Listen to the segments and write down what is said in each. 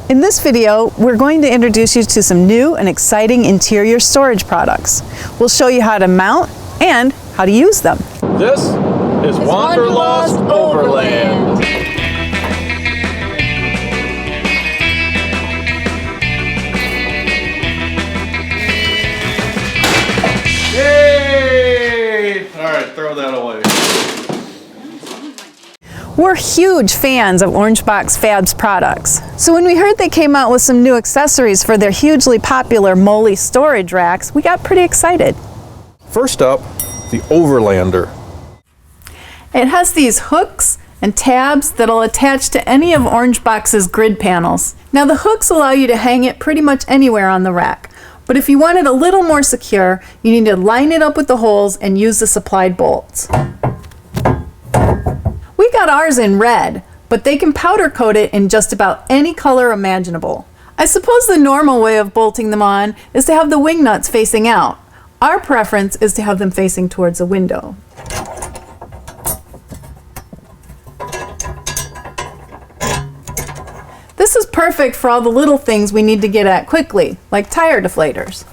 In this video, we're going to introduce you to some new and exciting interior storage products. We'll show you how to mount and how to use them. This is Wanderlust Overland. Yay! All right, throw that away. We're huge fans of Orangeboxx Fab's products. So when we heard they came out with some new accessories for their hugely popular Molle storage racks, we got pretty excited. First up, the Overlander. It has these hooks and tabs that'll attach to any of Orangeboxx's grid panels. Now the hooks allow you to hang it pretty much anywhere on the rack. But if you want it a little more secure, you need to line it up with the holes and use the supplied bolts. We got ours in red, but they can powder coat it in just about any color imaginable. I suppose the normal way of bolting them on is to have the wing nuts facing out. Our preference is to have them facing towards a window. This is perfect for all the little things we need to get at quickly, like tire deflators.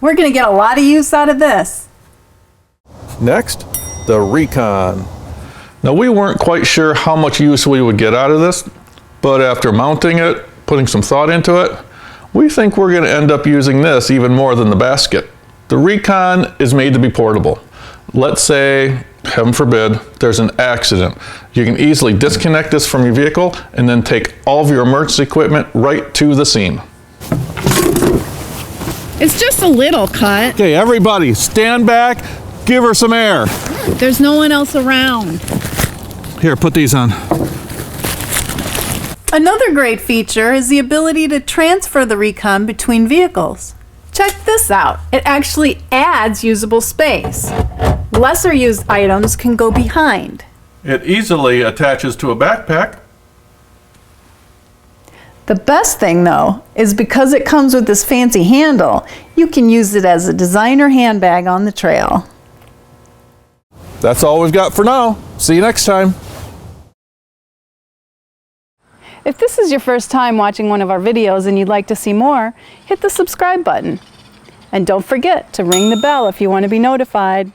We're going to get a lot of use out of this. Next, the Recon. Now we weren't quite sure how much use we would get out of this, but after mounting it, putting some thought into it, we think we're going to end up using this even more than the basket. The Recon is made to be portable. Let's say, heaven forbid, there's an accident. You can easily disconnect this from your vehicle and then take all of your emergency equipment right to the scene. It's just a little cut. Okay, everybody stand back, give her some air. There's no one else around. Here, put these on. Another great feature is the ability to transfer the Recon between vehicles. Check this out. It actually adds usable space. Lesser used items can go behind. It easily attaches to a backpack. The best thing though is because it comes with this fancy handle, you can use it as a designer handbag on the trail. That's all we've got for now. See you next time. If this is your first time watching one of our videos and you'd like to see more, hit the subscribe button. And don't forget to ring the bell if you want to be notified.